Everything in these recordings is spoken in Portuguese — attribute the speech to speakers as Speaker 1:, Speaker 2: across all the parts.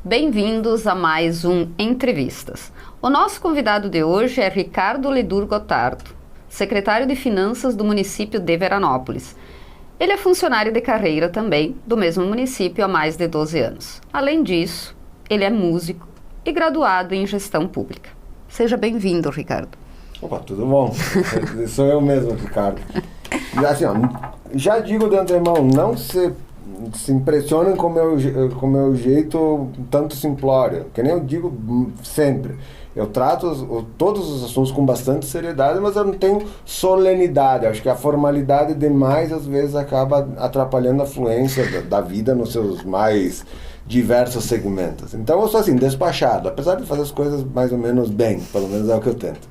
Speaker 1: Bem-vindos a mais um Entrevistas. O nosso convidado de hoje é Ricardo Ledur Gotardo, secretário de Finanças do município de Veranópolis. Ele é funcionário de carreira também do mesmo município há mais de 12 anos. Além disso, ele é músico e graduado em gestão pública. Seja bem-vindo, Ricardo.
Speaker 2: Opa, tudo bom? Sou eu mesmo, Ricardo. E assim, ó, já digo de antemão, não se impressionem com o meu jeito tanto simplório, que nem eu digo sempre. Eu trato todos os assuntos com bastante seriedade, mas eu não tenho solenidade. Acho que a formalidade demais, às vezes, acaba atrapalhando a fluência da vida nos seus mais diversos segmentos. Então, eu sou assim, despachado, apesar de fazer as coisas mais ou menos bem, pelo menos é o que eu tento.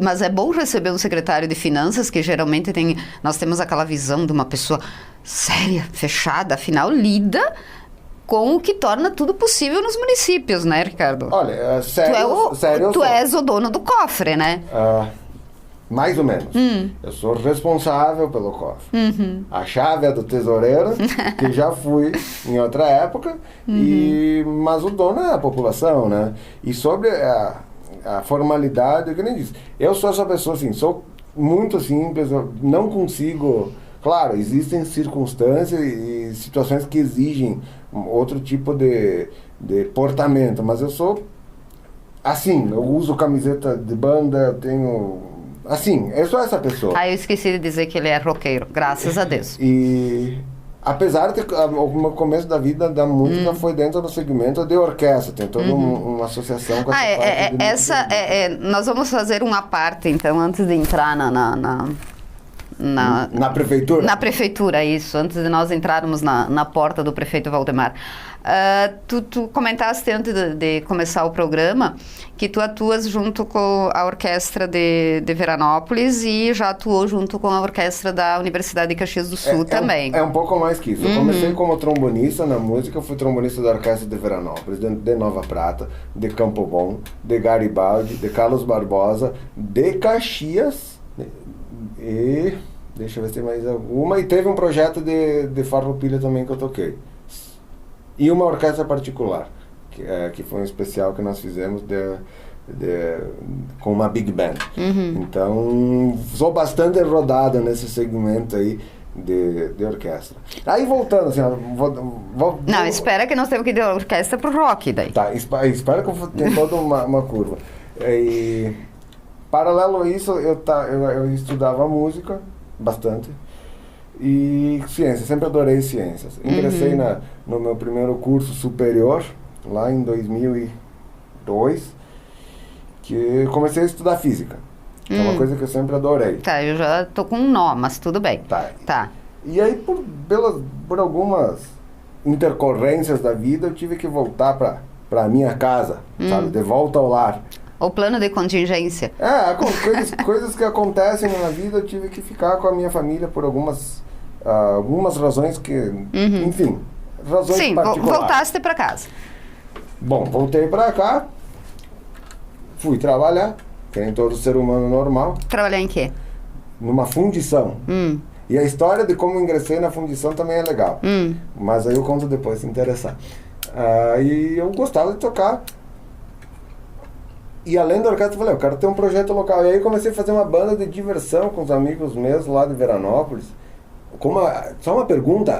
Speaker 1: Mas é bom receber um secretário de Finanças, que geralmente nós temos aquela visão de uma pessoa séria, fechada, afinal, lida com o que torna tudo possível nos municípios, né, Ricardo?
Speaker 2: Olha, sério,
Speaker 1: tu és o dono do cofre, né?
Speaker 2: Mais ou menos. Eu sou responsável pelo cofre. A chave é do tesoureiro, que já fui em outra época, mas o dono é a população, né? E sobre a formalidade, eu que nem disse, eu sou essa pessoa assim, sou muito simples, eu não consigo... Claro, existem circunstâncias e situações que exigem outro tipo de portamento, mas eu sou assim, eu uso camiseta de banda, eu tenho... Assim, eu sou essa pessoa.
Speaker 1: Eu esqueci de dizer que ele é roqueiro, graças a Deus.
Speaker 2: E apesar de que o começo da vida da música foi dentro do segmento de orquestra, tem toda uma associação com essa parte.
Speaker 1: Nós vamos fazer uma parte, então, antes de entrar
Speaker 2: na prefeitura?
Speaker 1: Na prefeitura, isso. Antes de nós entrarmos na porta do prefeito Valdemar. Tu comentaste antes de começar o programa que tu atuas junto com a orquestra de Veranópolis e já atuou junto com a orquestra da Universidade de Caxias do Sul também.
Speaker 2: É um pouco mais que isso. Eu comecei como trombonista na música, fui trombonista da orquestra de Veranópolis, de Nova Prata, de Campo Bom, de Garibaldi, de Carlos Barbosa, de Caxias e... deixa eu ver se tem mais alguma. E teve um projeto de Farroupilha também que eu toquei. E uma orquestra particular, que foi um especial que nós fizemos com uma big band. Então, sou bastante rodado nesse segmento aí de orquestra. Aí voltando, assim,
Speaker 1: Não, espera que nós temos que ir de orquestra pro rock daí.
Speaker 2: Tá, espero que tenha toda uma curva. E, paralelo a isso, eu estudava música bastante. E ciências, sempre adorei ciências. Ingressei no meu primeiro curso superior, lá em 2002, que comecei a estudar física. Que é uma coisa que eu sempre adorei.
Speaker 1: Tá, eu já tô com um nó, mas tudo bem. Tá.
Speaker 2: E aí, por algumas intercorrências da vida, eu tive que voltar pra minha casa, sabe? De volta ao lar.
Speaker 1: O plano de contingência.
Speaker 2: Coisas que acontecem na vida, eu tive que ficar com a minha família por algumas razões que... Enfim, razões particulares.
Speaker 1: Sim, voltaste para casa.
Speaker 2: Bom, voltei para cá, fui trabalhar, que nem todo ser humano normal.
Speaker 1: Trabalhar em quê?
Speaker 2: Numa fundição. E a história de como ingressei na fundição também é legal. Mas aí eu conto depois, se interessar. E eu gostava de tocar. E além da orquestra, eu falei, eu quero ter um projeto local. E aí comecei a fazer uma banda de diversão com os amigos meus lá de Veranópolis. Só uma pergunta,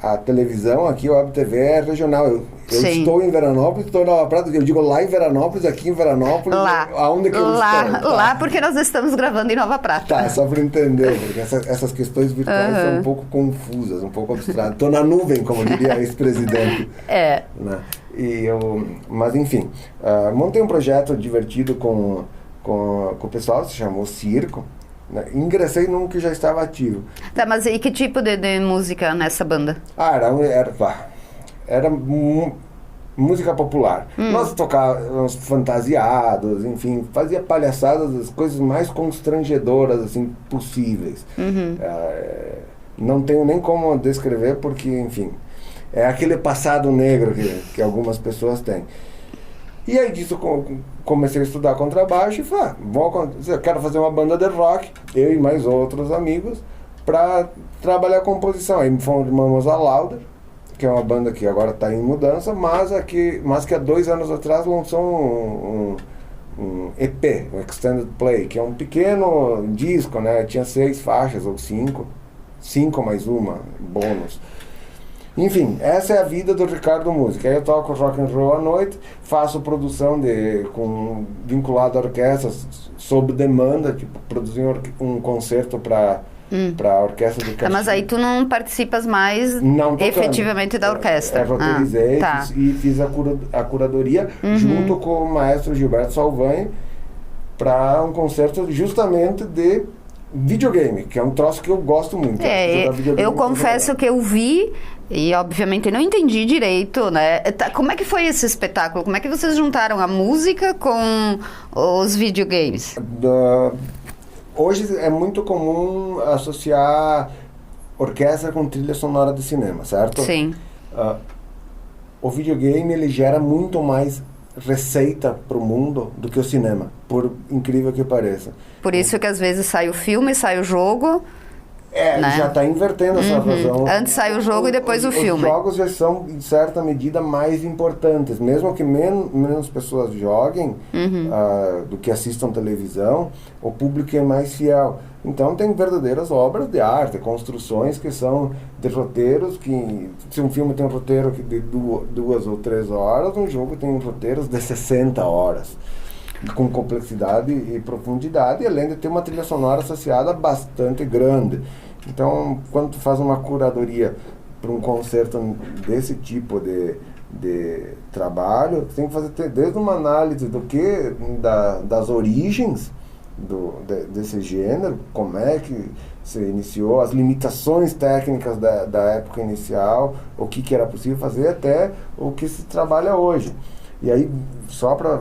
Speaker 2: a televisão aqui, o Web TV, é regional. Eu estou em Veranópolis, estou em Nova Prata, eu digo lá em Veranópolis, aqui em Veranópolis, aonde que eu estou? Tá?
Speaker 1: Lá porque nós estamos gravando em Nova Prata.
Speaker 2: Tá, só para entender, porque essas questões virtuais são um pouco confusas, um pouco abstratas. Estou na nuvem, como diria a ex-presidente. Né? Mas enfim, montei um projeto divertido com o pessoal, se chamou Circo. Ingressei num que já estava ativo.
Speaker 1: Tá, mas e que tipo de música nessa banda?
Speaker 2: Era música popular. Nós tocávamos fantasiados, enfim, fazia palhaçadas, as coisas mais constrangedoras assim, possíveis. Não tenho nem como descrever porque, enfim, é aquele passado negro que algumas pessoas têm. E aí disso comecei a estudar contrabaixo e falei, eu quero fazer uma banda de rock, eu e mais outros amigos, para trabalhar a composição. Aí formamos a Lauder, que é uma banda que agora está em mudança, mas que há 2 anos atrás lançou um EP, um Extended Play, que é um pequeno disco, né? Tinha 6 faixas ou 5 mais uma, bônus. Enfim, essa é a vida do Ricardo Música. Aí eu toco rock and roll à noite, faço produção vinculado a orquestras sob demanda, tipo, produzir um concerto para orquestra de Caxias.
Speaker 1: Mas aí tu não participas mais efetivamente da orquestra.
Speaker 2: Roteirizei e fiz a curadoria junto com o maestro Gilberto Salvani para um concerto justamente de videogame, que é um troço que eu gosto muito.
Speaker 1: Eu confesso que eu vi e obviamente não entendi direito, né? Como é que foi esse espetáculo? Como é que vocês juntaram a música com os videogames?
Speaker 2: Hoje é muito comum associar orquestra com trilha sonora de cinema, certo?
Speaker 1: Sim.
Speaker 2: O videogame, ele gera muito mais receita para o mundo do que o cinema, por incrível que pareça.
Speaker 1: Por isso que às vezes sai o filme, sai o jogo... né?
Speaker 2: Já está invertendo essa razão.
Speaker 1: Antes sai o jogo e depois o filme.
Speaker 2: Os jogos já são, em certa medida, mais importantes. Mesmo que menos pessoas joguem do que assistam televisão, o público é mais fiel. Então tem verdadeiras obras de arte, construções que são de roteiros, que se um filme tem um roteiro de 2 ou 3 horas, um jogo tem roteiros de 60 horas. Com complexidade e profundidade, além de ter uma trilha sonora associada bastante grande. Então, quando tu faz uma curadoria para um concerto desse tipo de trabalho, tu tem que fazer desde uma análise das origens desse gênero, como é que se iniciou, as limitações técnicas da época inicial, o que era possível fazer, até o que se trabalha hoje. E aí, só para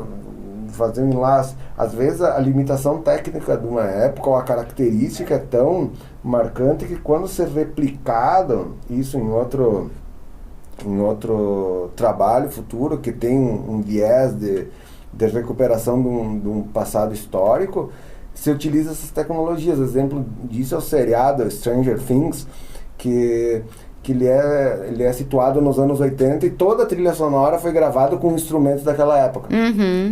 Speaker 2: fazer um enlace, às vezes a limitação técnica de uma época ou a característica é tão marcante que quando ser replicado isso em outro trabalho futuro que tem um viés de recuperação de um passado histórico, se utiliza essas tecnologias. Exemplo disso é o seriado Stranger Things, que ele é situado nos anos 80 e toda a trilha sonora foi gravada com instrumentos daquela época,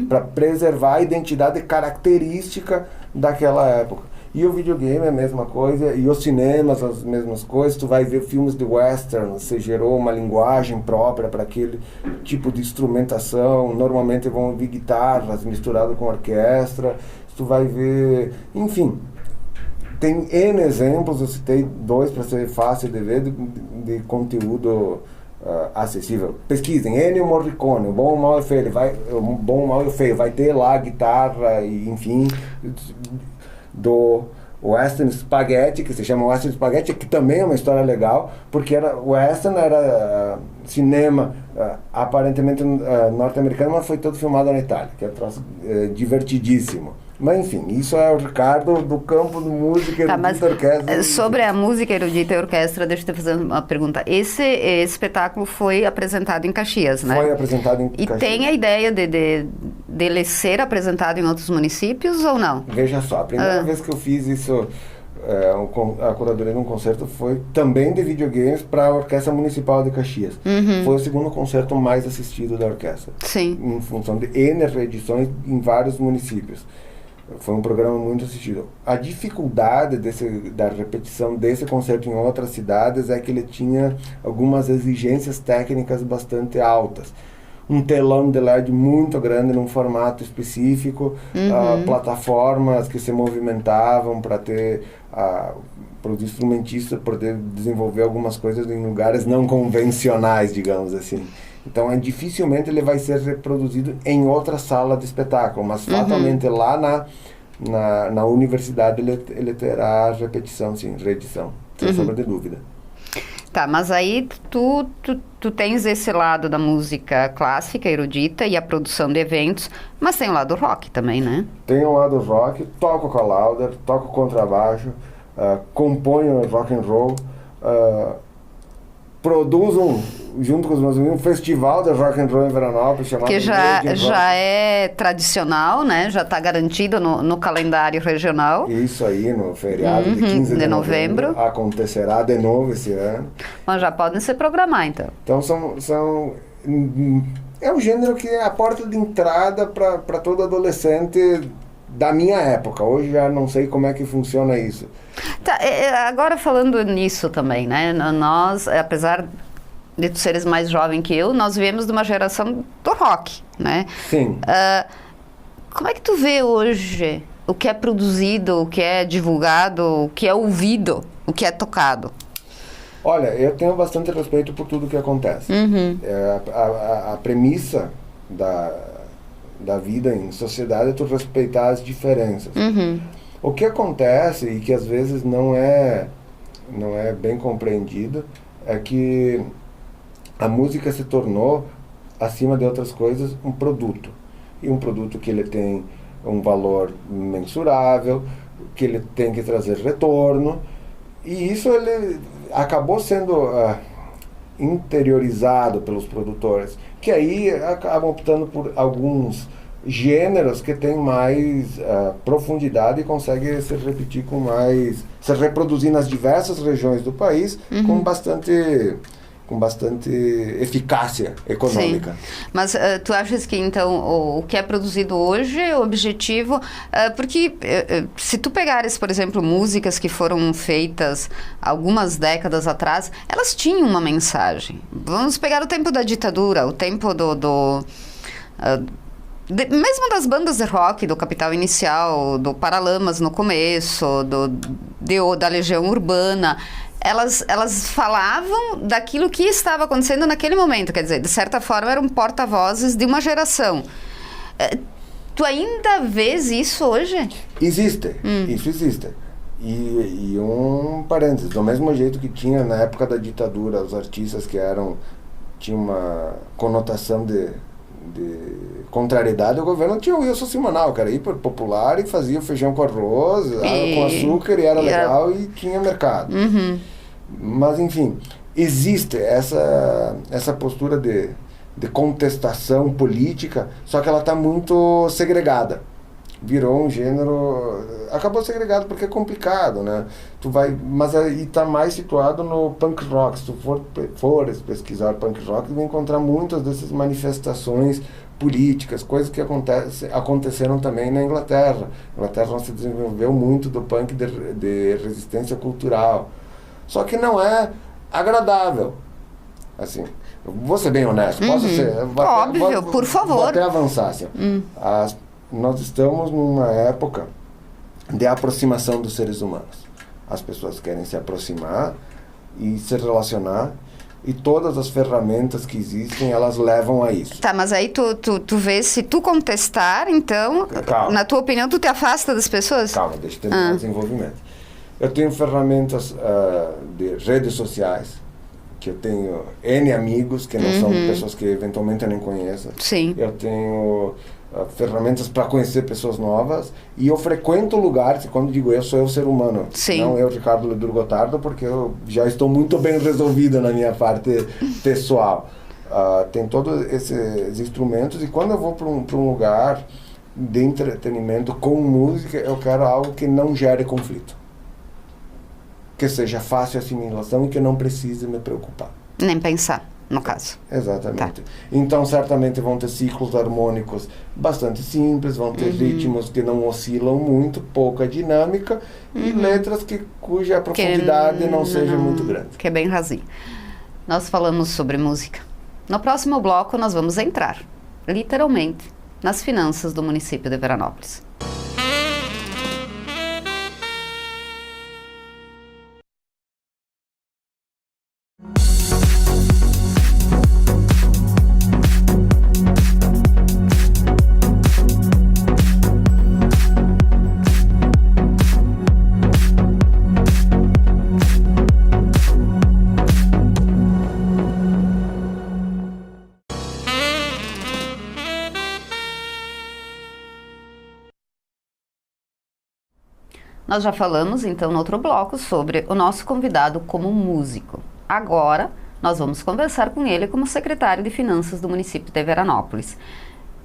Speaker 2: para preservar a identidade característica daquela época. E o videogame é a mesma coisa, e os cinemas as mesmas coisas. Tu vai ver filmes de western, você gerou uma linguagem própria para aquele tipo de instrumentação. Normalmente vão ouvir guitarras misturadas com orquestra. Tu vai ver, enfim, tem N exemplos, eu citei 2 para ser fácil de ver, de conteúdo acessível. Pesquisem, Ennio Morricone, o Bom, o Mal e o Feio, o Bom, o Mal e o Feio, vai ter lá guitarra e enfim, do Western Spaghetti, que se chama Western Spaghetti, que também é uma história legal, porque Western era cinema aparentemente norte-americano, mas foi todo filmado na Itália, que é um troço divertidíssimo. Mas enfim, isso é o Ricardo do campo de música erudita orquestra.
Speaker 1: Sobre a música erudita e orquestra, deixa eu te fazer uma pergunta. Esse espetáculo foi apresentado em Caxias, né?
Speaker 2: Foi apresentado em Caxias.
Speaker 1: E tem a ideia dele ser apresentado em outros municípios ou não?
Speaker 2: Veja só, a primeira vez que eu fiz isso, a curadoria de um concerto foi também de videogames para a Orquestra Municipal de Caxias. Foi o segundo concerto mais assistido da orquestra.
Speaker 1: Sim.
Speaker 2: Em função de N reedições em vários municípios. Foi um programa muito assistido. A dificuldade da repetição desse concerto em outras cidades é que ele tinha algumas exigências técnicas bastante altas. Um telão de LED muito grande num formato específico, plataformas que se movimentavam para os instrumentistas poder desenvolver algumas coisas em lugares não convencionais, digamos assim. Então, dificilmente ele vai ser reproduzido em outra sala de espetáculo, mas fatalmente lá na universidade ele terá repetição, sim, reedição, sem sombra de dúvida.
Speaker 1: Tá, mas aí tu tens esse lado da música clássica, erudita, e a produção de eventos, mas tem o lado rock também, né?
Speaker 2: Tem o lado rock, toco com a Lauder, toco contrabaixo, componho rock and roll, produzo, junto com os meus amigos, um festival de rock and roll em Veranópolis chamado...
Speaker 1: Que já é tradicional, né? Já está garantido no calendário regional.
Speaker 2: Isso aí, no feriado de 15 de novembro. Acontecerá de novo esse ano.
Speaker 1: Mas já podem se programar, então.
Speaker 2: Então, é um gênero que é a porta de entrada para todo adolescente da minha época. Hoje já não sei como é que funciona isso.
Speaker 1: Tá, agora falando nisso também, né? Nós, apesar de tu seres mais jovem que eu, nós viemos de uma geração do rock, né?
Speaker 2: Sim.
Speaker 1: Como é que tu vê hoje o que é produzido, o que é divulgado, o que é ouvido, o que é tocado?
Speaker 2: Olha, eu tenho bastante respeito por tudo que acontece. A premissa da vida em sociedade é tu respeitar as diferenças. O que acontece, e que às vezes não é bem compreendido, é que a música se tornou, acima de outras coisas, um produto. E um produto que ele tem um valor mensurável, que ele tem que trazer retorno. E isso ele acabou sendo interiorizado pelos produtores, que aí acabam optando por alguns gêneros que têm mais profundidade e conseguem se repetir se reproduzir nas diversas regiões do país com bastante eficácia econômica.
Speaker 1: Sim. Mas tu achas que então o que é produzido hoje, o objetivo, porque se tu pegares, por exemplo, músicas que foram feitas algumas décadas atrás, elas tinham uma mensagem. Vamos pegar o tempo da ditadura, o tempo mesmo das bandas de rock, do Capital Inicial, do Paralamas no começo, da Legião Urbana, elas falavam daquilo que estava acontecendo naquele momento, quer dizer, de certa forma eram porta-vozes de uma geração. Tu ainda vês isso hoje?
Speaker 2: Existe, isso existe. E um parênteses, do mesmo jeito que tinha na época da ditadura os artistas que tinham uma conotação de contrariedade ao governo, tinha o Wilson Simonal, que era hiper popular e fazia feijão com arroz, com açúcar, e era legal e tinha mercado. Mas enfim, existe essa postura de contestação política, só que ela está muito segregada. Virou um gênero, acabou segregado porque é complicado, né? Mas aí está mais situado no punk rock. Se tu fores pesquisar punk rock, tu vai encontrar muitas dessas manifestações políticas, coisas que aconteceram também na Inglaterra. A Inglaterra se desenvolveu muito do punk de resistência cultural. Só que não é agradável. Assim, vou ser bem honesto. Posso ser?
Speaker 1: Óbvio, por favor.
Speaker 2: Vou até avançar. Assim. Nós estamos numa época de aproximação dos seres humanos. As pessoas querem se aproximar e se relacionar, e todas as ferramentas que existem, elas levam a isso.
Speaker 1: Tá, mas aí tu vê, se tu contestar, então, na tua opinião, tu te afasta das pessoas?
Speaker 2: Calma, deixa eu terminar o desenvolvimento. Eu tenho ferramentas de redes sociais, que eu tenho N amigos, que não são pessoas que eventualmente eu nem conheço.
Speaker 1: Sim.
Speaker 2: Eu tenho ferramentas para conhecer pessoas novas, e eu frequento lugares, e quando digo eu, sou eu ser humano.
Speaker 1: Sim.
Speaker 2: Não eu, Ricardo Ledur Gotardo, porque eu já estou muito bem resolvido na minha parte pessoal. Tem todos esses instrumentos, e quando eu vou para um lugar de entretenimento com música, eu quero algo que não gere conflito, que seja fácil a assimilação e que não precise me preocupar.
Speaker 1: Nem pensar, no caso.
Speaker 2: Exatamente. Tá. Então, certamente vão ter ciclos harmônicos bastante simples, vão ter ritmos que não oscilam muito, pouca dinâmica, e letras cuja profundidade não seja muito grande.
Speaker 1: Que é bem rasinho. Nós falamos sobre música. No próximo bloco, nós vamos entrar, literalmente, nas finanças do município de Veranópolis. Nós já falamos, então, no outro bloco, sobre o nosso convidado como músico. Agora, Nós vamos conversar com ele como secretário de Finanças do município de Veranópolis.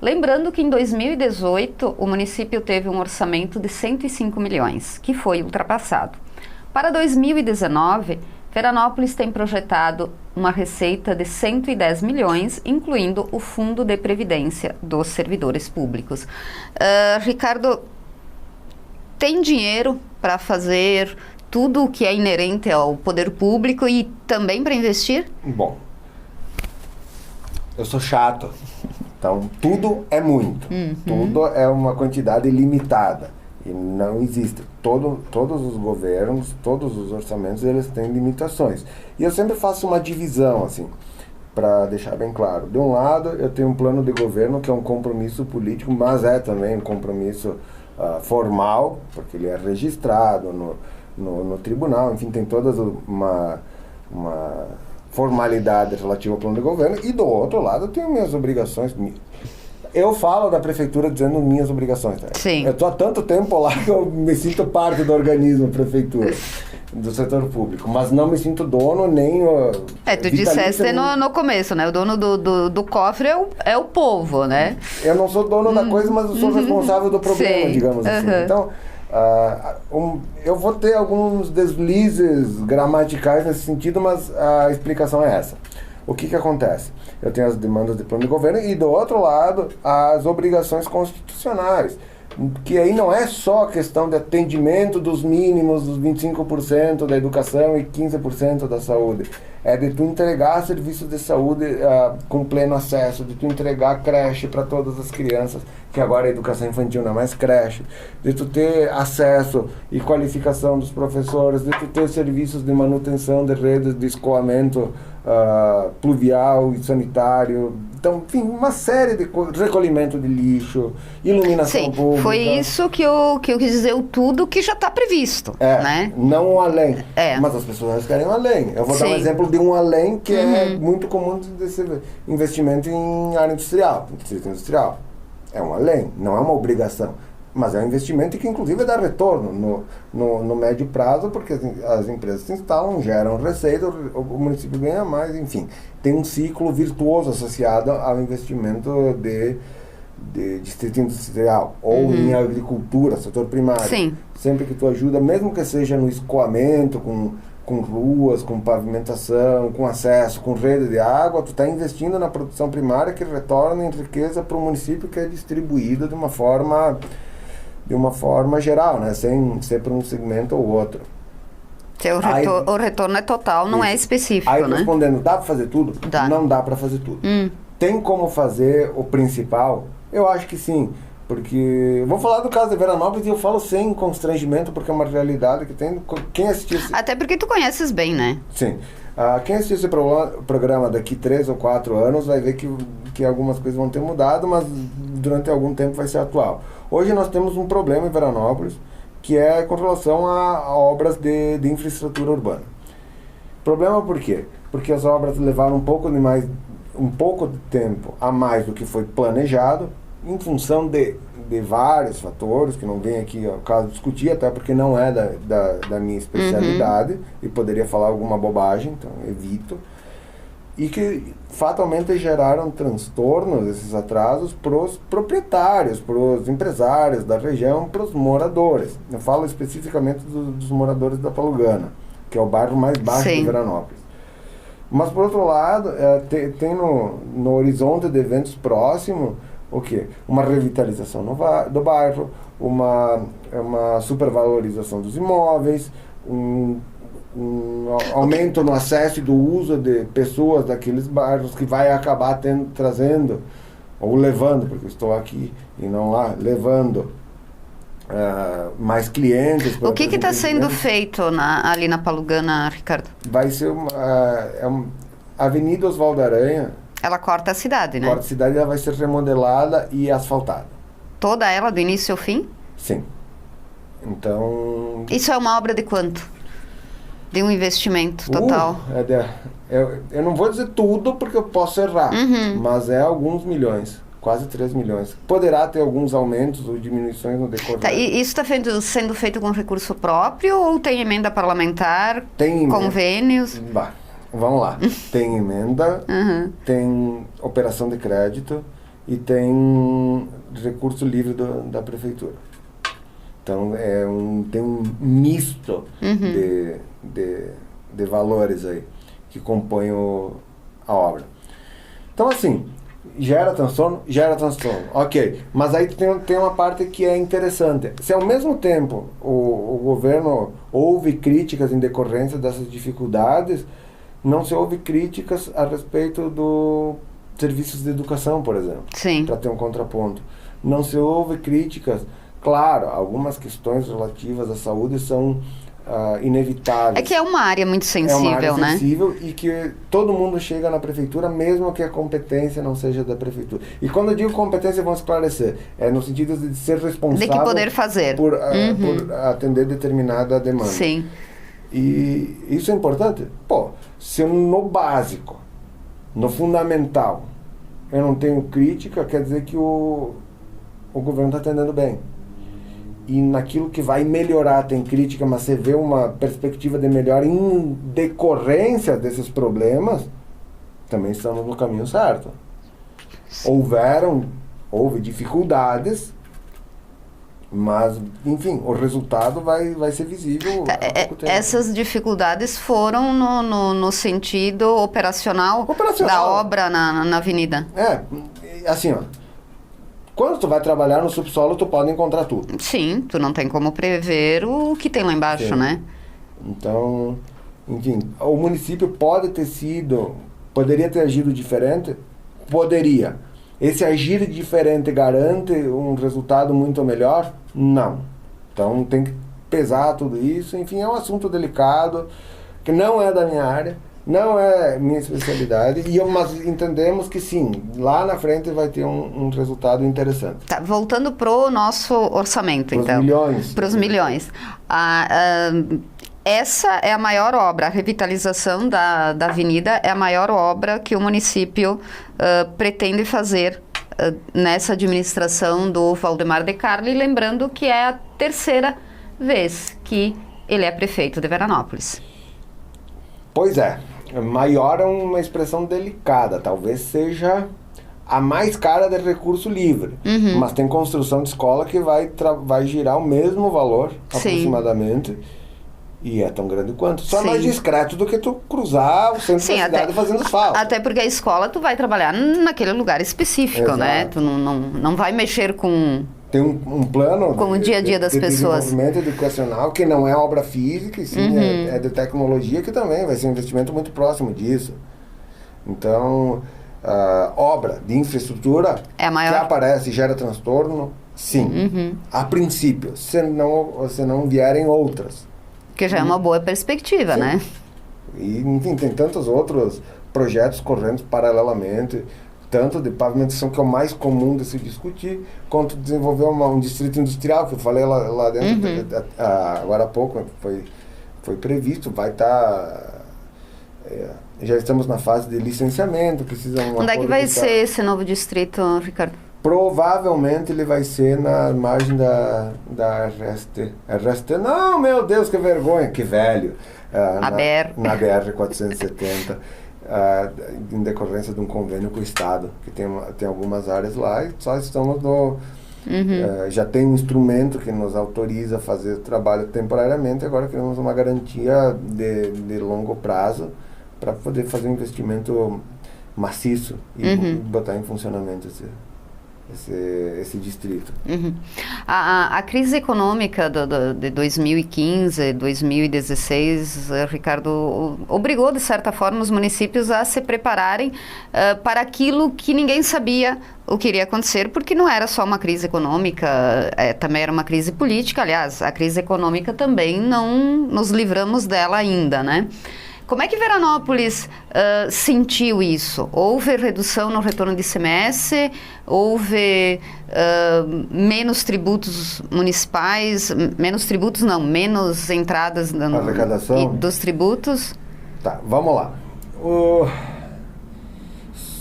Speaker 1: Lembrando que em 2018 o município teve um orçamento de 105 milhões, que foi ultrapassado. Para 2019, Veranópolis tem projetado uma receita de 110 milhões, incluindo o Fundo de Previdência dos Servidores Públicos. Ricardo, tem dinheiro para fazer tudo o que é inerente ao poder público e também para investir?
Speaker 2: Bom, eu sou chato, então tudo é muito, tudo é uma quantidade limitada. E não existe. Todos os governos, todos os orçamentos, eles têm limitações. E eu sempre faço uma divisão, assim, para deixar bem claro. De um lado, eu tenho um plano de governo que é um compromisso político, mas é também um compromisso formal, porque ele é registrado no tribunal, enfim, tem toda uma formalidade relativa ao plano de governo. E do outro lado, eu tenho minhas obrigações. Eu falo da prefeitura dizendo minhas obrigações. Né?
Speaker 1: Sim.
Speaker 2: Eu estou há tanto tempo lá que eu me sinto parte do organismo prefeitura, do setor público, mas não me sinto dono nem...
Speaker 1: tu disseste no começo, né? O dono do cofre é o povo, né?
Speaker 2: Eu não sou dono da coisa, mas eu sou responsável do problema, sim, digamos assim. Então, eu vou ter alguns deslizes gramaticais nesse sentido, mas a explicação é essa. O que acontece? Eu tenho as demandas de plano de governo e, do outro lado, as obrigações constitucionais, que aí não é só a questão de atendimento dos mínimos, dos 25% da educação e 15% da saúde. É de tu entregar serviços de saúde com pleno acesso, de tu entregar creche para todas as crianças, que agora a educação infantil não é mais creche, de tu ter acesso e qualificação dos professores, de tu ter serviços de manutenção de redes de escoamento pluvial e sanitário. Então, enfim, uma série de coisas, recolhimento de lixo, iluminação
Speaker 1: Sim,
Speaker 2: pública.
Speaker 1: Foi isso que eu quis dizer, o tudo que já está previsto, né?
Speaker 2: Não um além, mas as pessoas querem um além. Eu vou dar um exemplo de um além que é muito comum desse investimento em área industrial, distrito industrial. É um além, não é uma obrigação, mas é um investimento que inclusive dá retorno no médio prazo, porque as empresas se instalam, geram receita, o município ganha mais, enfim. Tem um ciclo virtuoso associado ao investimento de distrito industrial ou em agricultura, setor primário.
Speaker 1: Sim.
Speaker 2: Sempre que tu ajuda, mesmo que seja no escoamento, com ruas, com pavimentação, com acesso, com rede de água, tu está investindo na produção primária que retorna em riqueza para o município, que é distribuída de uma forma geral, né? Sem ser para um segmento ou outro.
Speaker 1: O retorno é total, não é específico,
Speaker 2: aí,
Speaker 1: né?
Speaker 2: Respondendo, dá para fazer tudo?
Speaker 1: Dá.
Speaker 2: Não dá para fazer tudo. Tem como fazer o principal? Eu acho que sim, porque... Vou falar do caso de Veranópolis e eu falo sem constrangimento, porque é uma realidade que tem... Quem assistiu...
Speaker 1: Até porque tu conheces bem, né?
Speaker 2: Sim. Quem assistir esse programa daqui 3 ou 4 anos vai ver que algumas coisas vão ter mudado, mas durante algum tempo vai ser atual. Hoje nós temos um problema em Veranópolis, que é com relação a obras de infraestrutura urbana. Problema por quê? Porque as obras levaram um pouco de tempo a mais do que foi planejado, em função de vários fatores, que não vem aqui ao caso discutir, até porque não é da minha especialidade, e poderia falar alguma bobagem, então evito. E que fatalmente geraram transtornos, esses atrasos, para os proprietários, para os empresários da região, para os moradores. Eu falo especificamente dos moradores da Palugana, que é o bairro mais baixo de Veranópolis. Mas, por outro lado, tem no horizonte de eventos próximos o quê? Uma revitalização do bairro, uma supervalorização dos imóveis, um aumento no acesso e do uso de pessoas daqueles bairros, que vai acabar trazendo, ou levando, porque eu estou aqui e não lá, levando mais clientes.
Speaker 1: O que está sendo feito ali na Palugana, Ricardo?
Speaker 2: Vai ser a Avenida Oswaldo Aranha.
Speaker 1: Ela corta a cidade, né?
Speaker 2: Corta a cidade, ela vai ser remodelada e asfaltada. Toda
Speaker 1: ela, do início ao fim?
Speaker 2: Sim. Então...
Speaker 1: Isso é uma obra de quanto? De um investimento total?
Speaker 2: Eu não vou dizer tudo porque eu posso errar, mas é alguns milhões, quase 3 milhões. Poderá ter alguns aumentos ou diminuições no decorrer.
Speaker 1: E isso está sendo feito com recurso próprio ou tem emenda parlamentar?
Speaker 2: Tem emenda.
Speaker 1: Convênios?
Speaker 2: Vamos lá. Tem emenda, tem operação de crédito e tem recurso livre da prefeitura. Então, tem um misto de valores aí que compõem a obra. Então, assim, gera transtorno? Gera transtorno. Ok. Mas aí tem uma parte que é interessante. Se ao mesmo tempo o governo ouve críticas em decorrência dessas dificuldades, não se ouve críticas a respeito dos serviços de educação, por exemplo.
Speaker 1: Sim.
Speaker 2: Para ter um contraponto. Não se ouve críticas. Claro, algumas questões relativas à saúde são inevitáveis.
Speaker 1: É que é uma área muito sensível,
Speaker 2: né? É uma área
Speaker 1: né?
Speaker 2: sensível e que todo mundo chega na prefeitura, mesmo que a competência não seja da prefeitura. E quando eu digo competência, vamos esclarecer, é no sentido de ser responsável...
Speaker 1: De que poder fazer.
Speaker 2: Por atender determinada demanda.
Speaker 1: Sim.
Speaker 2: E isso é importante? Pô, se no básico, no fundamental, eu não tenho crítica, quer dizer que o governo está atendendo bem. E naquilo que vai melhorar tem crítica, mas você vê uma perspectiva de melhora em decorrência desses problemas, também estamos no caminho certo. Houve dificuldades, mas, enfim, o resultado vai ser visível.
Speaker 1: Essas dificuldades foram no sentido operacional da obra na avenida.
Speaker 2: Assim, ó. Quando tu vai trabalhar no subsolo, tu pode encontrar tudo.
Speaker 1: Sim, tu não tem como prever o que tem lá embaixo,
Speaker 2: Sim.
Speaker 1: né?
Speaker 2: Então, enfim, o município poderia ter agido diferente? Poderia. Esse agir diferente garante um resultado muito melhor? Não. Então tem que pesar tudo isso. Enfim, é um assunto delicado, que não é da minha área. Não é minha especialidade, mas entendemos que sim, lá na frente vai ter um resultado interessante.
Speaker 1: Tá, voltando pro nosso orçamento, então. Para os milhões. Essa é a maior obra, a revitalização da avenida é a maior obra que o município pretende fazer nessa administração do Valdemar de Carli, lembrando que é a terceira vez que ele é prefeito de Veranópolis.
Speaker 2: Pois é. Maior é uma expressão delicada, talvez seja a mais cara de recurso livre, mas tem construção de escola que vai girar o mesmo valor, aproximadamente, e é tão grande quanto. Só mais discreto do que tu cruzar o centro da cidade fazendo asfalto.
Speaker 1: Até porque a escola tu vai trabalhar naquele lugar específico, exato, né? Tu não vai mexer com...
Speaker 2: Tem um plano
Speaker 1: com o dia a dia das pessoas.
Speaker 2: Desenvolvimento educacional, que não é obra física, e sim é de tecnologia, que também vai ser um investimento muito próximo disso. Então, obra de infraestrutura que aparece e gera transtorno, sim. A princípio, se não vierem outras.
Speaker 1: Que já é uma boa perspectiva, sim, né?
Speaker 2: E, enfim, tem tantos outros projetos correndo paralelamente, tanto de pavimentação, que é o mais comum de se discutir, quanto desenvolver um distrito industrial, que eu falei lá dentro, agora há pouco, foi previsto, vai estar... já estamos na fase de licenciamento, precisa...
Speaker 1: Onde é que vai ser esse novo distrito, Ricardo?
Speaker 2: Provavelmente ele vai ser na margem da RST. RST, não, meu Deus, que vergonha, que velho. Na BR-470. Em decorrência de um convênio com o Estado, que tem algumas áreas lá e só estamos já tem um instrumento que nos autoriza a fazer o trabalho temporariamente, agora queremos uma garantia de longo prazo para poder fazer um investimento maciço e botar em funcionamento esse distrito.
Speaker 1: A crise econômica de 2015, 2016, Ricardo, obrigou, de certa forma, os municípios a se prepararem para aquilo que ninguém sabia o que iria acontecer, porque não era só uma crise econômica, também era uma crise política. Aliás, a crise econômica também não nos livramos dela ainda, né? Como é que Veranópolis sentiu isso? Houve redução no retorno de ICMS? Houve menos tributos municipais? Menos entradas
Speaker 2: arrecadação
Speaker 1: dos tributos?
Speaker 2: Tá, vamos lá.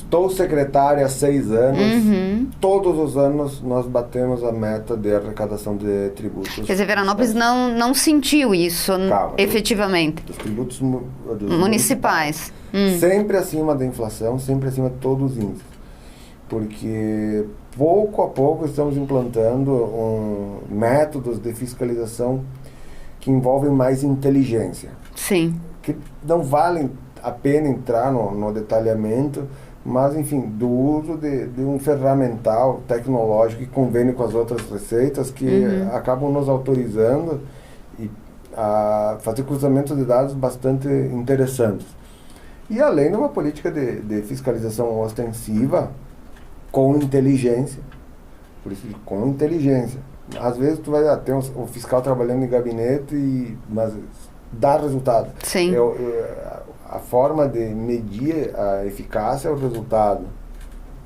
Speaker 2: Estou secretário há 6 anos. Todos os anos nós batemos a meta de arrecadação de tributos.
Speaker 1: Quer dizer, Veranópolis não sentiu isso efetivamente.
Speaker 2: Dos tributos
Speaker 1: municipais.
Speaker 2: Sempre acima da inflação, sempre acima de todos os índices. Porque pouco a pouco estamos implantando métodos de fiscalização que envolvem mais inteligência.
Speaker 1: Sim.
Speaker 2: Que não valem a pena entrar no detalhamento, mas, enfim, do uso de um ferramental tecnológico que convene com as outras receitas que acabam nos autorizando a fazer cruzamentos de dados bastante interessantes. E além de uma política de fiscalização ostensiva com inteligência, por isso, com inteligência. Às vezes tu vai ter o fiscal trabalhando em gabinete, mas dá resultado.
Speaker 1: Sim.
Speaker 2: A forma de medir a eficácia é o resultado.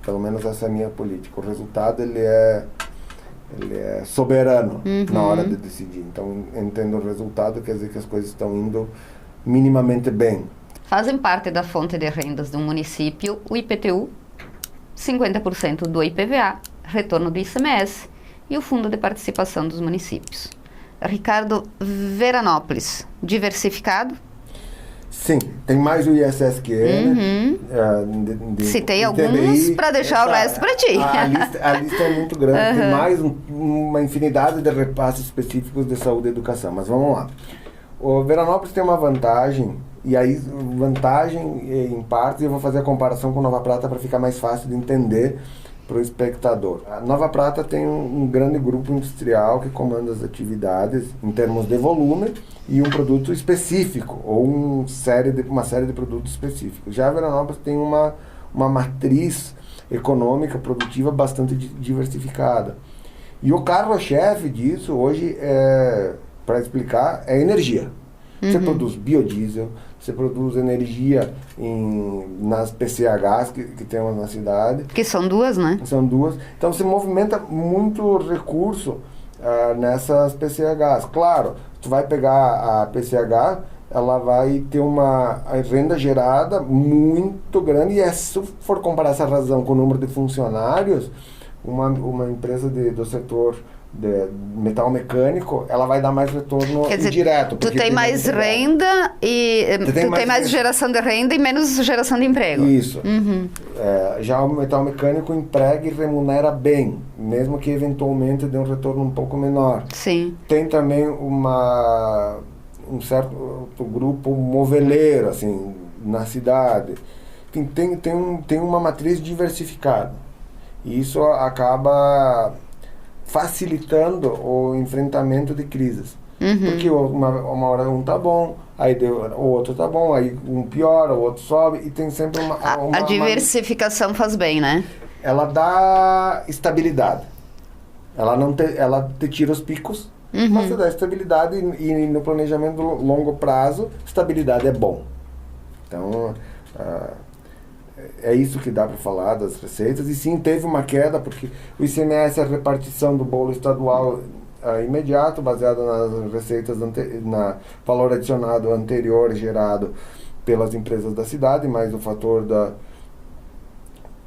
Speaker 2: Pelo menos essa é a minha política. O resultado ele é soberano na hora de decidir. Então, entendo o resultado, quer dizer que as coisas estão indo minimamente bem.
Speaker 1: Fazem parte da fonte de rendas do município o IPTU, 50% do IPVA, retorno do ICMS e o Fundo de Participação dos Municípios. Ricardo, Veranópolis, diversificado?
Speaker 2: Sim, tem mais o ISSQN.
Speaker 1: Citei alguns para deixar o resto para ti.
Speaker 2: A lista é muito grande, tem mais uma infinidade de repasses específicos de saúde e educação, mas vamos lá. O Veranópolis tem uma vantagem, e aí vantagem em partes, eu vou fazer a comparação com Nova Prata para ficar mais fácil de entender para o espectador. A Nova Prata tem um grande grupo industrial que comanda as atividades em termos de volume e um produto específico, ou uma série de produtos específicos. Já a Veranópolis tem uma matriz econômica, produtiva bastante diversificada. E o carro-chefe disso hoje, para explicar, é energia. Você produz biodiesel, você produz energia nas PCHs que temos na cidade.
Speaker 1: Que são 2, né?
Speaker 2: São 2. Então você movimenta muito recurso nessas PCHs. Claro, tu vai pegar a PCH, ela vai ter uma renda gerada muito grande, e se for comparar essa razão com o número de funcionários, uma empresa do setor de metal mecânico, ela vai dar mais retorno indireto.
Speaker 1: Tu tem mais renda e tu tem mais geração de renda e menos geração de emprego.
Speaker 2: Isso. Já o metal mecânico emprega e remunera bem, mesmo que eventualmente dê um retorno um pouco menor.
Speaker 1: Sim.
Speaker 2: Tem também um certo grupo moveleiro, assim, na cidade. Tem uma matriz diversificada. E isso acaba facilitando o enfrentamento de crises. Porque uma hora um tá bom, aí o outro tá bom, aí um piora, o outro sobe, e tem sempre
Speaker 1: a diversificação faz bem, né?
Speaker 2: Ela dá estabilidade. Ela te tira os picos, mas você dá estabilidade, e no planejamento longo prazo, estabilidade é bom. Então, é isso que dá para falar das receitas. E sim, teve uma queda, porque o ICMS é a repartição do bolo estadual imediato, baseado nas receitas, na valor adicionado anterior gerado pelas empresas da cidade, mais o fator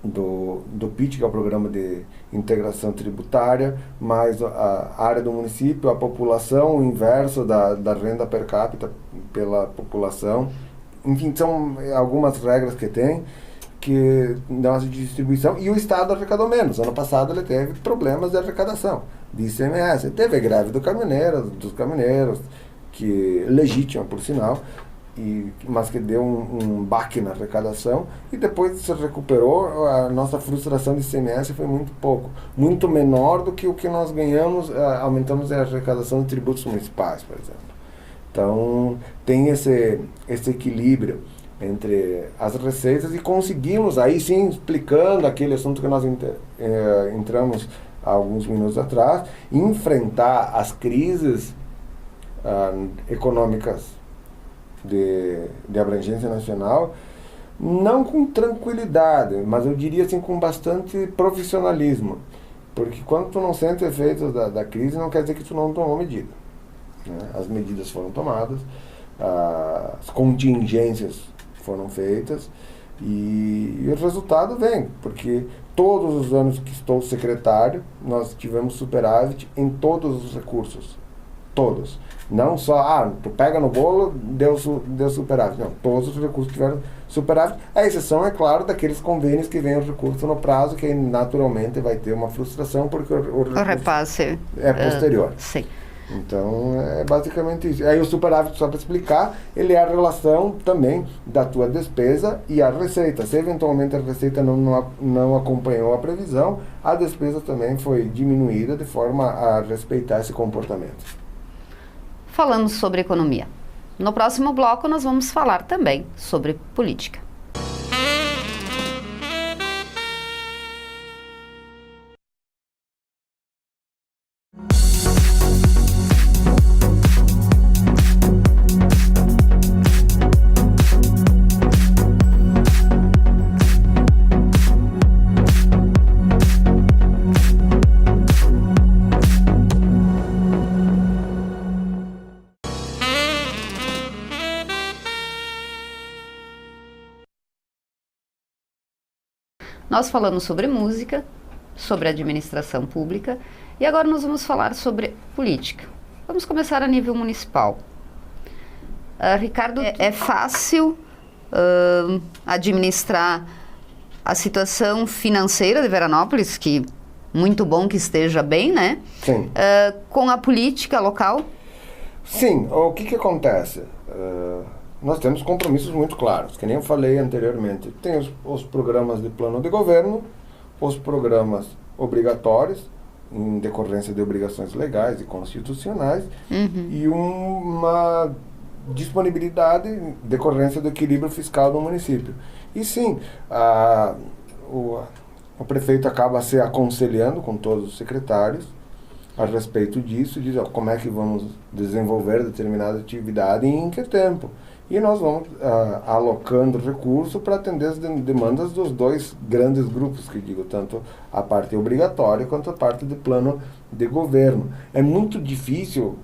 Speaker 2: do PIT, que é o Programa de Integração Tributária, mais a área do município, a população, o inverso da renda per capita pela população. Enfim, são algumas regras que tem, que dão essa distribuição, e o Estado arrecadou menos. Ano passado ele teve problemas de arrecadação de ICMS, teve a greve dos caminhoneiros, que legítima, por sinal, mas que deu um baque na arrecadação, e depois se recuperou. A nossa frustração de ICMS foi muito pouco, muito menor do que o que nós ganhamos, aumentamos a arrecadação de tributos municipais, por exemplo. Então, tem esse equilíbrio entre as receitas, e conseguimos, aí sim, explicando aquele assunto que nós entramos há alguns minutos atrás, enfrentar as crises econômicas de abrangência nacional, não com tranquilidade, mas eu diria assim, com bastante profissionalismo, porque quando tu não sente efeitos da crise, não quer dizer que tu não tomou medida, né? As medidas foram tomadas, as contingências foram feitas, E o resultado vem, porque todos os anos que estou secretário, nós tivemos superávit em todos os recursos. Todos. Não só, tu pega no bolo, deu superávit. Não, todos os recursos tiveram superávit. A exceção, é claro, daqueles convênios que vêm o recurso no prazo, que aí, naturalmente vai ter uma frustração, porque o
Speaker 1: repasse
Speaker 2: é posterior.
Speaker 1: Sim.
Speaker 2: Então, é basicamente isso. Aí o superávit, só para explicar, ele é a relação também da tua despesa e a receita. Se eventualmente a receita não acompanhou a previsão, a despesa também foi diminuída de forma a respeitar esse comportamento.
Speaker 1: Falamos sobre economia. No próximo bloco, nós vamos falar também sobre política. Nós falamos sobre música, sobre administração pública e agora nós vamos falar sobre política. Vamos começar a nível municipal. Ricardo, é fácil administrar a situação financeira de Veranópolis, que muito bom que esteja bem, né?
Speaker 2: Sim.
Speaker 1: Com a política local?
Speaker 2: Sim. O que acontece? Nós temos compromissos muito claros, que nem eu falei anteriormente. Tem os programas de plano de governo, os programas obrigatórios, em decorrência de obrigações legais e constitucionais, e uma disponibilidade em decorrência do equilíbrio fiscal do município. E sim, o prefeito acaba se aconselhando com todos os secretários a respeito disso, diz como é que vamos desenvolver determinada atividade e em que tempo. E nós vamos alocando recurso para atender as demandas dos dois grandes grupos, que digo, tanto a parte obrigatória quanto a parte de plano de governo. É muito difícil,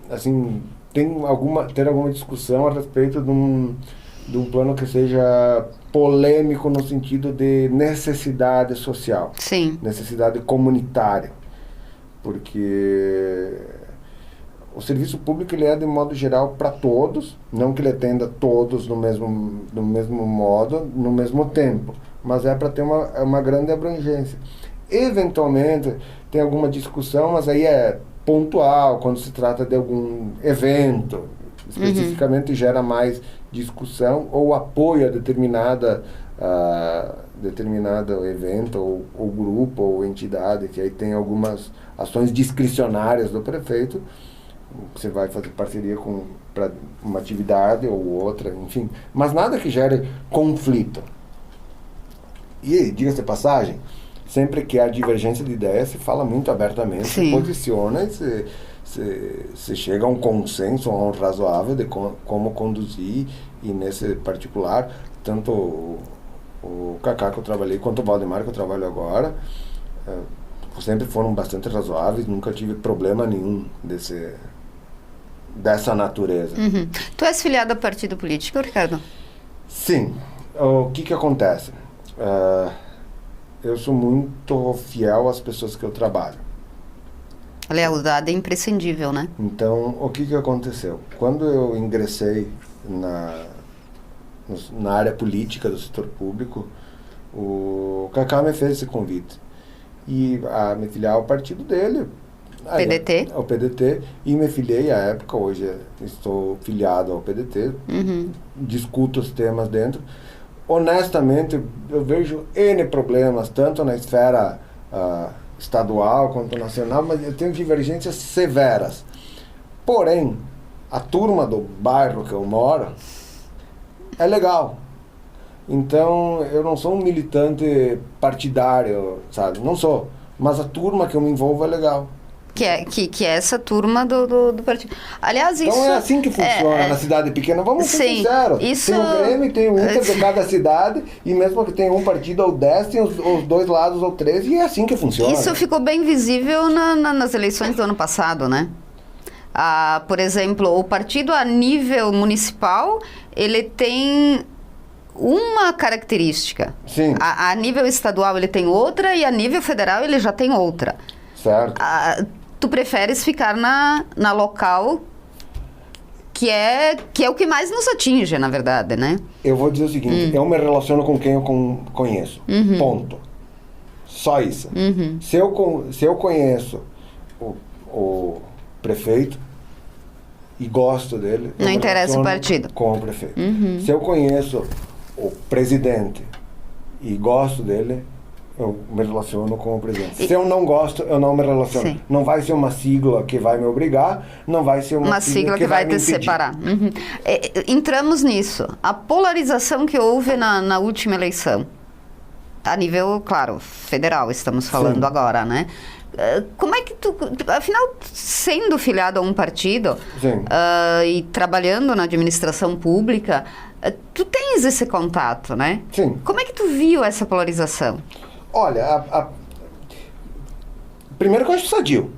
Speaker 2: assim, ter alguma discussão a respeito de um plano que seja polêmico no sentido de necessidade social.
Speaker 1: Sim.
Speaker 2: Necessidade comunitária. Porque o serviço público ele é de modo geral para todos, não que ele atenda todos no mesmo modo, no mesmo tempo, mas é para ter uma grande abrangência. Eventualmente tem alguma discussão, mas aí é pontual, quando se trata de algum evento, especificamente gera mais discussão ou apoio a determinado evento ou grupo ou entidade, que aí tem algumas ações discricionárias do prefeito. Você vai fazer parceria para uma atividade ou outra, enfim. Mas nada que gere conflito. E, diga-se de passagem, sempre que há divergência de ideias, se fala muito abertamente, se posiciona e se chega a um consenso, a um razoável de como conduzir. E nesse particular, tanto o Cacá que eu trabalhei, quanto o Valdemar que eu trabalho agora, sempre foram bastante razoáveis, nunca tive problema nenhum dessa natureza.
Speaker 1: Tu és filiado a partido político, Ricardo?
Speaker 2: Sim. O que acontece? Eu sou muito fiel às pessoas que eu trabalho.
Speaker 1: A lealdade é imprescindível, né?
Speaker 2: Então, o que aconteceu? Quando eu ingressei na área política do setor público, o Cacá me fez esse convite. E a me filiar ao partido dele,
Speaker 1: PDT?
Speaker 2: Ao PDT, e me filiei à época, hoje estou filiado ao PDT, discuto os temas dentro. Honestamente, eu vejo N problemas, tanto na esfera estadual quanto nacional, mas eu tenho divergências severas. Porém, a turma do bairro que eu moro é legal. Então, eu não sou um militante partidário, sabe? Não sou. Mas a turma que eu me envolvo é legal.
Speaker 1: Que é essa turma do partido. Aliás, isso...
Speaker 2: Então é assim que funciona na cidade pequena. Vamos ser sinceros.
Speaker 1: Isso...
Speaker 2: Tem o Grêmio, tem o Inter de cada cidade, e mesmo que tenha um partido ou 10, tem os dois lados ou 13, e é assim que funciona.
Speaker 1: Isso ficou bem visível nas eleições do ano passado, né? Por exemplo, o partido a nível municipal, ele tem uma característica.
Speaker 2: Sim.
Speaker 1: A nível estadual ele tem outra e a nível federal ele já tem outra.
Speaker 2: Certo.
Speaker 1: Tu preferes ficar na local que é o que mais nos atinge, na verdade, né?
Speaker 2: Eu vou dizer o seguinte, eu me relaciono com quem eu conheço. Ponto. Só isso. Se eu conheço o prefeito e gosto dele...
Speaker 1: Não interessa o partido.
Speaker 2: Com o prefeito. Se eu conheço o presidente e gosto dele, eu me relaciono com o presidente. Se eu não gosto, eu não me relaciono.
Speaker 1: Sim.
Speaker 2: Não vai ser uma sigla que vai me obrigar, não vai ser uma sigla
Speaker 1: que vai
Speaker 2: me
Speaker 1: te
Speaker 2: impedir.
Speaker 1: separar. Entramos nisso. A polarização que houve na última eleição, a nível, claro, federal, estamos falando
Speaker 2: Sim.
Speaker 1: agora, né? Como é que tu, afinal, sendo filiado a um partido e trabalhando na administração pública, tu tens esse contato, né?
Speaker 2: Sim.
Speaker 1: Como é que tu viu essa polarização?
Speaker 2: Olha, primeiro que eu acho sadio.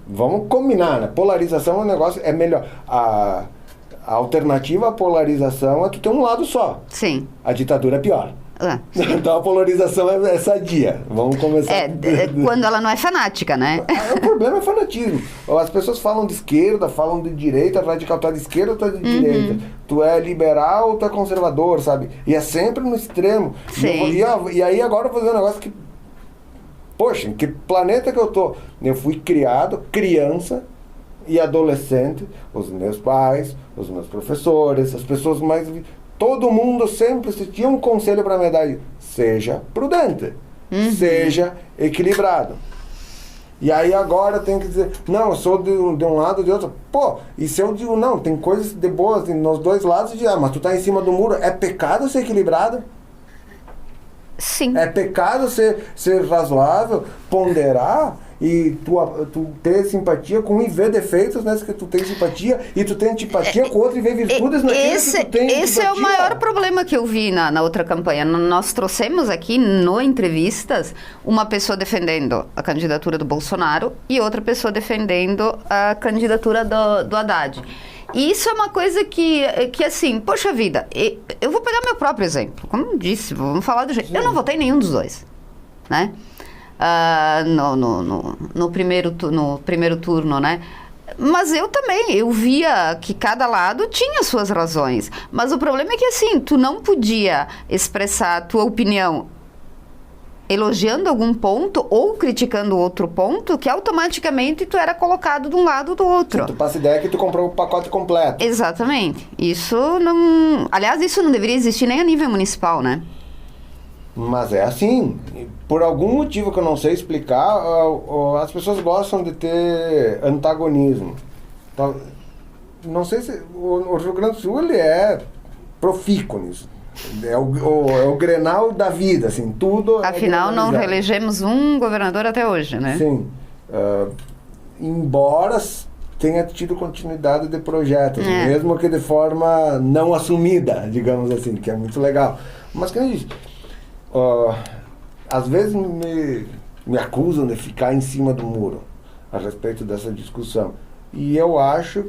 Speaker 2: Vamos combinar, né? Polarização é um negócio, é melhor. A alternativa à polarização é tu ter um lado só.
Speaker 1: Sim.
Speaker 2: A ditadura é pior. Então a polarização é sadia. Vamos começar.
Speaker 1: Quando ela não é fanática, né?
Speaker 2: O problema é fanatismo. As pessoas falam de esquerda, falam de direita, radical, tu é de esquerda ou tu é de direita? Tu é liberal ou tu é conservador, sabe? E é sempre no extremo.
Speaker 1: Sim.
Speaker 2: E aí agora eu vou fazer um negócio que... Poxa, em que planeta que eu tô? Eu fui criado, criança e adolescente, os meus pais, os meus professores, as pessoas mais... Todo mundo sempre se tinha um conselho para me dar: seja prudente, seja equilibrado. E aí agora eu tenho que dizer, não, eu sou de um lado ou de outro. Pô, e se eu digo, não, tem coisas de boas nos dois lados, mas tu tá em cima do muro, é pecado ser equilibrado?
Speaker 1: Sim.
Speaker 2: É pecado ser razoável, ponderar e tu ter simpatia com e ver defeitos nessa que tu tem simpatia e tu tem antipatia com o outro e ver virtudes naquilo que tu tem
Speaker 1: Esse
Speaker 2: antipatia.
Speaker 1: é o maior problema que eu vi na outra campanha. Nós trouxemos aqui no Entrevistas uma pessoa defendendo a candidatura do Bolsonaro e outra pessoa defendendo a candidatura do Haddad. E isso é uma coisa que assim, poxa vida, eu vou pegar meu próprio exemplo. Como eu disse, vamos falar do jeito. Eu não votei em nenhum dos dois, né? No primeiro turno, né? Mas eu via que cada lado tinha suas razões. Mas o problema é que, assim, tu não podia expressar a tua opinião elogiando algum ponto ou criticando outro ponto, que automaticamente tu era colocado de um lado ou do outro.
Speaker 2: Tu passa a ideia que tu comprou o pacote completo.
Speaker 1: Exatamente. Isso não... Aliás, isso não deveria existir nem a nível municipal, né?
Speaker 2: Mas é assim. Por algum motivo que eu não sei explicar, as pessoas gostam de ter antagonismo. Não sei se... O Rio Grande do Sul, ele é profícuo nisso. É o Grenal da vida, assim, tudo...
Speaker 1: Afinal, não reelegemos um governador até hoje, né?
Speaker 2: Sim. Embora tenha tido continuidade de projetos, mesmo que de forma não assumida, digamos assim, que é muito legal. Mas, como eu disse, às vezes me acusam de ficar em cima do muro a respeito dessa discussão. E eu acho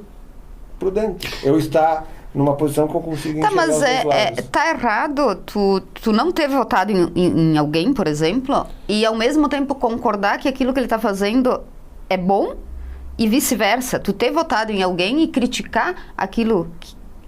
Speaker 2: prudente eu estar numa posição que eu consigo enxergar os dois lados.
Speaker 1: Tá errado tu não ter votado em alguém, por exemplo, e ao mesmo tempo concordar que aquilo que ele está fazendo é bom e vice-versa. Tu ter votado em alguém e criticar aquilo,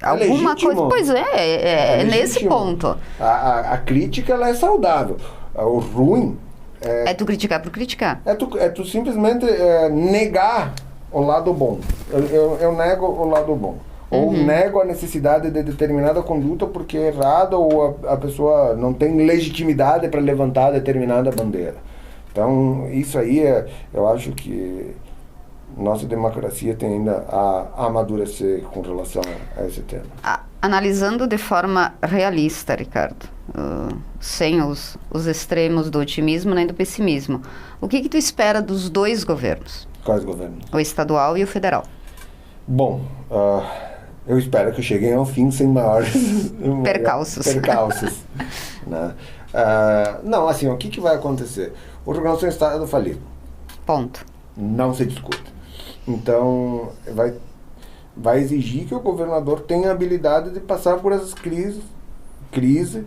Speaker 1: alguma
Speaker 2: legítimo.
Speaker 1: Coisa. Pois é nesse ponto.
Speaker 2: A crítica, ela é saudável. O ruim
Speaker 1: é tu criticar por criticar.
Speaker 2: É tu simplesmente negar o lado bom. Eu nego o lado bom. Ou nego a necessidade de determinada conduta porque é errada ou a pessoa não tem legitimidade para levantar determinada bandeira. Então, isso aí, eu acho que nossa democracia tem ainda a amadurecer com relação a esse tema.
Speaker 1: Analisando de forma realista, Ricardo, sem os extremos do otimismo nem do pessimismo, o que tu espera dos dois governos?
Speaker 2: Quais governos?
Speaker 1: O estadual e o federal.
Speaker 2: Bom, eu espero que cheguem ao fim sem maiores
Speaker 1: percalços.
Speaker 2: Né? Não, assim, o que vai acontecer? O Rio Grande do Sul é um estado falido.
Speaker 1: Ponto.
Speaker 2: Não se discute. Então, vai exigir que o governador tenha a habilidade de passar por essas crises crise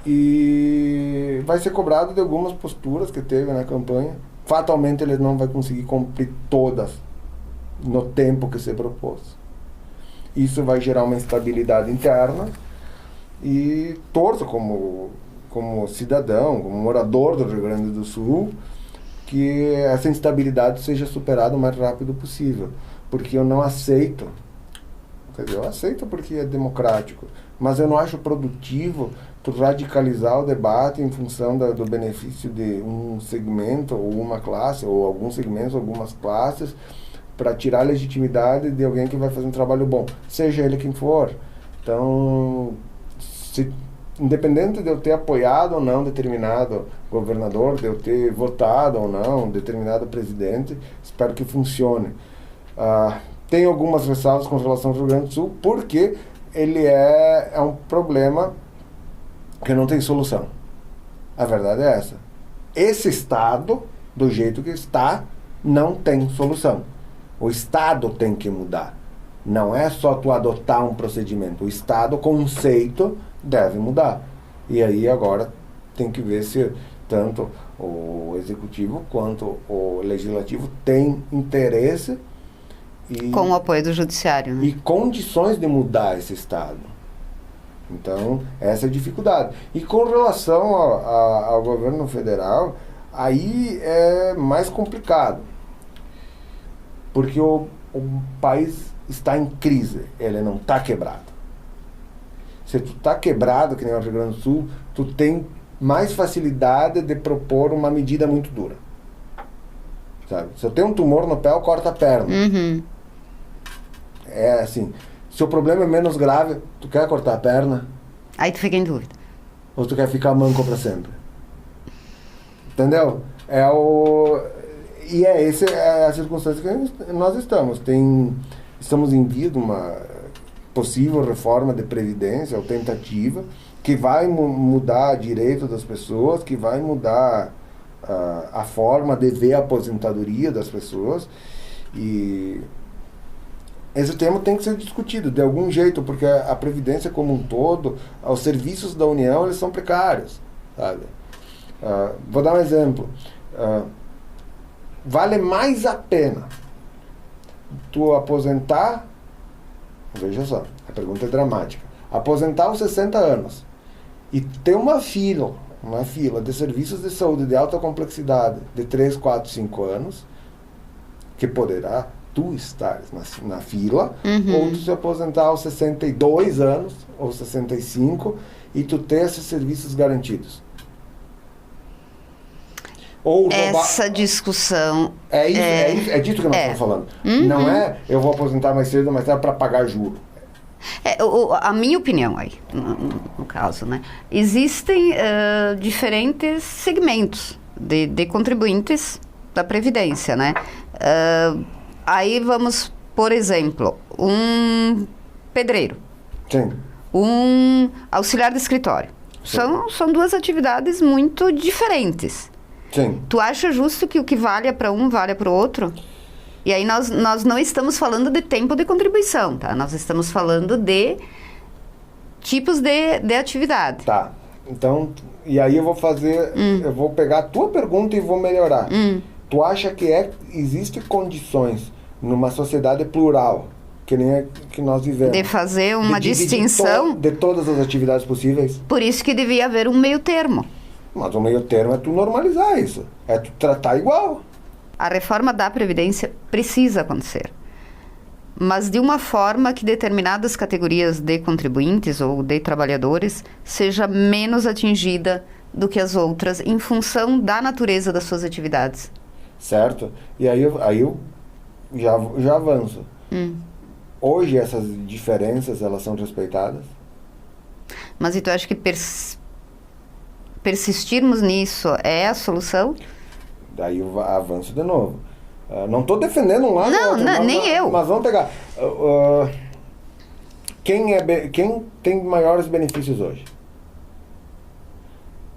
Speaker 2: e vai ser cobrado de algumas posturas que teve na campanha. Fatalmente ele não vai conseguir cumprir todas no tempo que se propôs. Isso vai gerar uma instabilidade interna e torço como cidadão, como morador do Rio Grande do Sul, que essa instabilidade seja superada o mais rápido possível. Porque eu não aceito, quer dizer, eu aceito porque é democrático, mas eu não acho produtivo tu radicalizar o debate em função do benefício de um segmento ou uma classe, ou alguns segmentos, algumas classes, para tirar a legitimidade de alguém que vai fazer um trabalho bom, seja ele quem for. Então, independente de eu ter apoiado ou não determinado governador, de eu ter votado ou não determinado presidente, espero que funcione. Tenho algumas ressalvas com relação ao Rio Grande do Sul, porque ele é um problema que não tem solução. A verdade é essa. Esse Estado, do jeito que está, não tem solução. O Estado tem que mudar. Não é só tu adotar um procedimento. O Estado, o conceito, deve mudar. E aí agora tem que ver se tanto o Executivo quanto o Legislativo tem interesse
Speaker 1: com o apoio do Judiciário, né?
Speaker 2: E condições de mudar esse Estado. Então, essa é a dificuldade. E com relação ao governo federal, aí é mais complicado. Porque o país está em crise, ele não está quebrado. Se tu está quebrado, que nem o Rio Grande do Sul, tu tem mais facilidade de propor uma medida muito dura. Sabe? Se eu tenho um tumor no pé, eu corto a perna.
Speaker 1: Uhum.
Speaker 2: É assim, se o problema é menos grave, tu quer cortar a perna?
Speaker 1: Aí tu fica em dúvida.
Speaker 2: Ou tu quer ficar manco para sempre? Entendeu? E essa é a circunstância que nós estamos. Estamos em via de uma possível reforma de previdência, ou tentativa, que vai mudar o direito das pessoas, que vai mudar a forma de ver a aposentadoria das pessoas. E esse tema tem que ser discutido de algum jeito, porque a Previdência como um todo, os serviços da União, eles são precários, sabe? Vou dar um exemplo. Vale mais a pena tu aposentar, veja só, a pergunta é dramática, aposentar aos 60 anos e ter uma fila de serviços de saúde de alta complexidade de 3, 4, 5 anos, que poderá tu estar na fila, ou tu se aposentar aos 62 anos, ou 65, e tu ter esses serviços garantidos.
Speaker 1: Essa discussão...
Speaker 2: É disso que nós estamos falando. Não é eu vou aposentar mais cedo ou mais tarde para pagar juro.
Speaker 1: A minha opinião aí, no caso, né? Existem diferentes segmentos de contribuintes da Previdência, né? Aí vamos, por exemplo, um pedreiro.
Speaker 2: Sim.
Speaker 1: Um auxiliar de escritório. São duas atividades muito diferentes.
Speaker 2: Sim.
Speaker 1: Tu acha justo que o que vale para um vale para o outro? E aí nós não estamos falando de tempo de contribuição, tá? Nós estamos falando de tipos de atividade.
Speaker 2: Tá. Então, e aí eu vou pegar a tua pergunta e vou melhorar. Tu acha que existe condições numa sociedade plural, que nem a que nós vivemos,
Speaker 1: de fazer uma distinção
Speaker 2: de todas as atividades possíveis?
Speaker 1: Por isso que devia haver um meio termo.
Speaker 2: Mas o meio termo é tu normalizar isso, é tu tratar igual.
Speaker 1: A reforma da Previdência precisa acontecer, mas de uma forma que determinadas categorias de contribuintes ou de trabalhadores seja menos atingida do que as outras em função da natureza das suas atividades.
Speaker 2: Certo? E aí eu já avanço. Hoje essas diferenças, elas são respeitadas?
Speaker 1: Mas e tu acha que persistirmos nisso é a solução?
Speaker 2: Daí eu avanço de novo. Não estou defendendo um lado ou outro.
Speaker 1: Nem eu.
Speaker 2: Mas vamos pegar. Quem tem maiores benefícios hoje?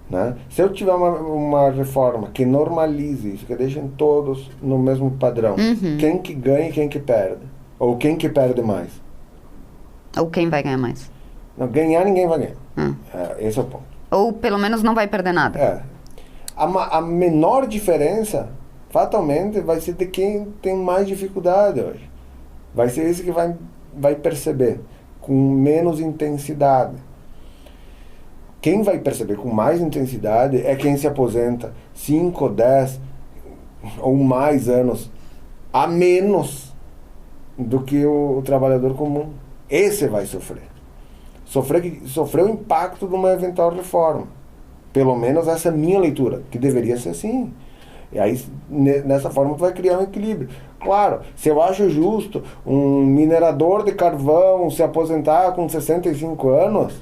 Speaker 2: Né? Se eu tiver uma reforma que normalize isso, que deixem todos no mesmo padrão, quem que ganha e quem que perde? Ou quem que perde mais?
Speaker 1: Ou quem vai ganhar mais?
Speaker 2: Não, ganhar ninguém vai ganhar. Esse é o ponto.
Speaker 1: Ou pelo menos não vai perder nada.
Speaker 2: A menor diferença, fatalmente, vai ser de quem tem mais dificuldade hoje. Vai ser esse que vai perceber com menos intensidade. Quem vai perceber com mais intensidade é quem se aposenta 5, 10 ou mais anos a menos do que o trabalhador comum. Esse vai sofrer. Sofrer o impacto de uma eventual reforma. Pelo menos essa é a minha leitura, que deveria ser assim. E aí, nessa forma, tu vai criar um equilíbrio. Claro, se eu acho justo um minerador de carvão se aposentar com 65 anos,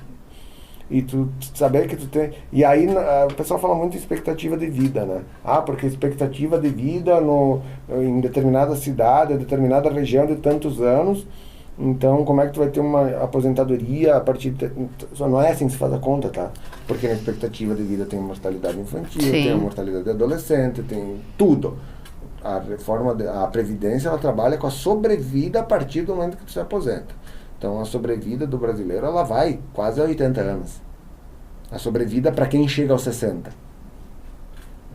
Speaker 2: e tu saber que tu tem... E aí, o pessoal fala muito de expectativa de vida, né? Porque expectativa de vida em determinada cidade, determinada região de tantos anos, então como é que tu vai ter uma aposentadoria a partir de... Só não é assim que se faz a conta, tá? Porque na expectativa de vida tem mortalidade infantil,
Speaker 1: Sim.
Speaker 2: tem a mortalidade adolescente, tem tudo. A Previdência, ela trabalha com a sobrevida a partir do momento que tu se aposenta. Então, a sobrevida do brasileiro, ela vai quase a 80 anos. A sobrevida para quem chega aos 60.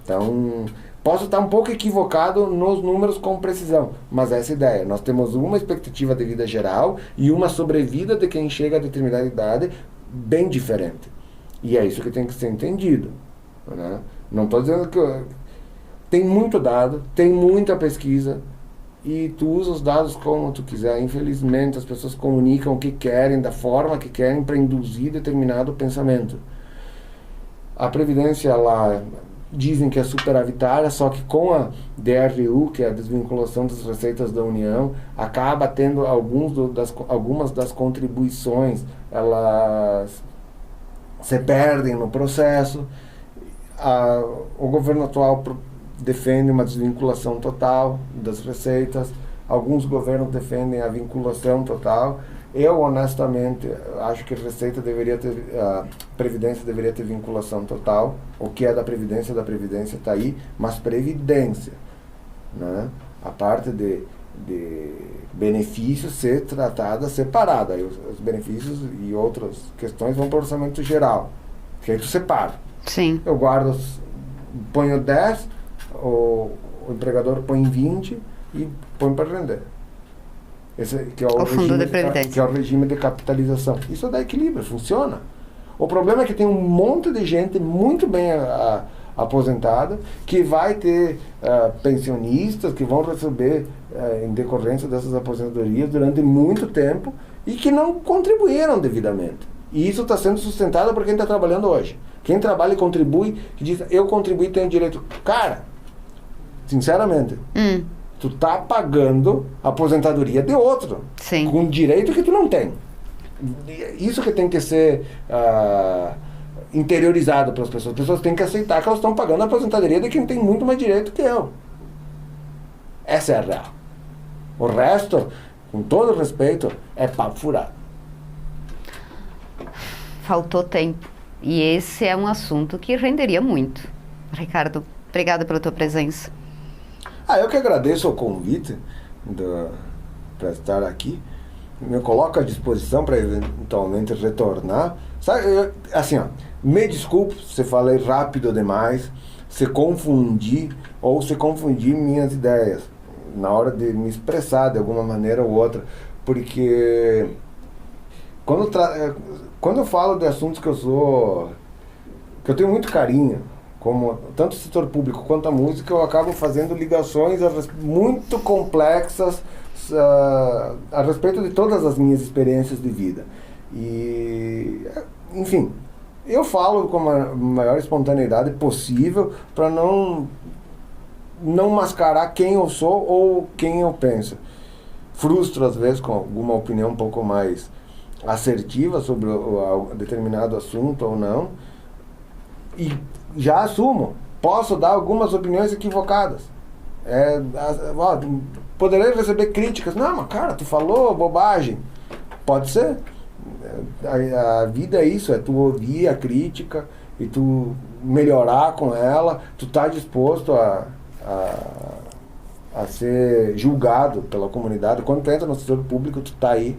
Speaker 2: Então, posso estar um pouco equivocado nos números com precisão, mas essa é a ideia. Nós temos uma expectativa de vida geral e uma sobrevida de quem chega a determinada idade bem diferente. E é isso que tem que ser entendido, né? Não estou dizendo que... Tem muito dado, tem muita pesquisa, e tu usa os dados como tu quiser. Infelizmente, as pessoas comunicam o que querem, da forma que querem, para induzir determinado pensamento. A Previdência, lá, dizem que é superavitária, só que com a DRU, que é a desvinculação das receitas da União, acaba tendo algumas das contribuições, elas se perdem no processo. O governo atual defende uma desvinculação total das receitas, alguns governos defendem a vinculação total. Eu, honestamente, acho que a Previdência deveria ter vinculação total. O que é da Previdência está aí, mas Previdência, né? A parte de benefícios ser tratada separada. Aí os benefícios e outras questões vão para o orçamento geral, que aí tu separa.
Speaker 1: Sim.
Speaker 2: Eu guardo, ponho 10, o empregador põe 20 e põe para render. Esse que é o
Speaker 1: fundo de previdência,
Speaker 2: que é o regime de capitalização. Isso dá equilíbrio, funciona. O problema é que tem um monte de gente muito bem aposentada, que vai ter pensionistas que vão receber em decorrência dessas aposentadorias durante muito tempo e que não contribuíram devidamente. E isso está sendo sustentado por quem está trabalhando hoje. Quem trabalha e contribui, que diz, eu contribuí, tenho direito. Cara, sinceramente, tu tá pagando a aposentadoria de outro.
Speaker 1: Sim.
Speaker 2: Com direito que tu não tem. Isso que tem que ser interiorizado para as pessoas. As pessoas têm que aceitar que elas estão pagando a aposentadoria de quem tem muito mais direito que eu. Essa é a real. O resto, com todo respeito, é papo furado.
Speaker 1: Faltou tempo. E esse é um assunto que renderia muito. Ricardo, obrigada pela tua presença.
Speaker 2: Eu que agradeço o convite para estar aqui. Me coloco à disposição para eventualmente retornar. Sabe, me desculpe se falei rápido demais, se confundi minhas ideias na hora de me expressar de alguma maneira ou outra, porque quando eu falo de assuntos que eu tenho muito carinho, como tanto o setor público quanto a música, eu acabo fazendo ligações muito complexas a respeito de todas as minhas experiências de vida. E, enfim, eu falo com a maior espontaneidade possível para não mascarar quem eu sou ou quem eu penso. Frustro, às vezes, com alguma opinião um pouco mais assertiva sobre determinado assunto ou não, e já assumo, posso dar algumas opiniões equivocadas, poderei receber críticas, não, mas cara, tu falou bobagem, pode ser, a vida é isso, é tu ouvir a crítica e tu melhorar com ela, tu tá disposto a ser julgado pela comunidade. Quando tu entra no setor público, tu tá aí.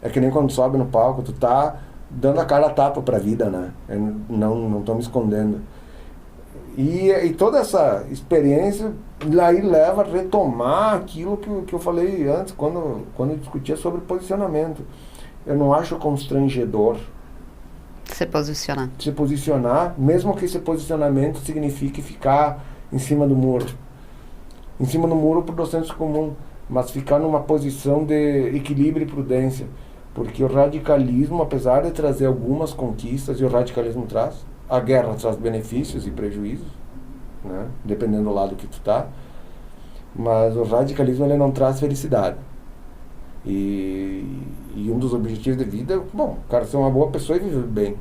Speaker 2: É que nem quando sobe no palco, tu tá dando a cara a tapa para a vida, né? Eu não estou me escondendo. E toda essa experiência aí leva a retomar aquilo que eu falei antes, quando eu discutia sobre posicionamento. Eu não acho constrangedor
Speaker 1: se posicionar,
Speaker 2: mesmo que esse posicionamento signifique ficar em cima do muro. Em cima do muro para o senso comum, mas ficar numa posição de equilíbrio e prudência. Porque o radicalismo, apesar de trazer algumas conquistas, e o radicalismo traz, a guerra traz benefícios e prejuízos, né? Dependendo do lado que tu tá, mas o radicalismo ele não traz felicidade. E um dos objetivos de vida é, bom, o cara ser uma boa pessoa e viver bem.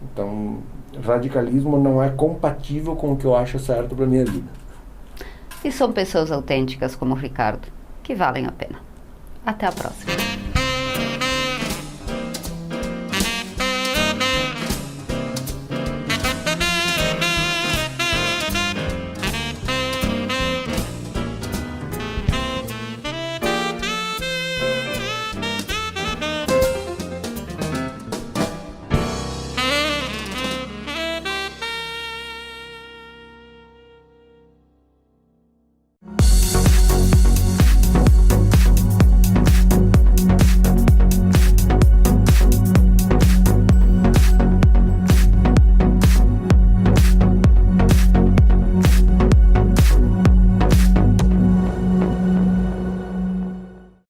Speaker 2: Então, radicalismo não é compatível com o que eu acho certo para minha vida.
Speaker 1: E são pessoas autênticas como o Ricardo, que valem a pena. Até a próxima.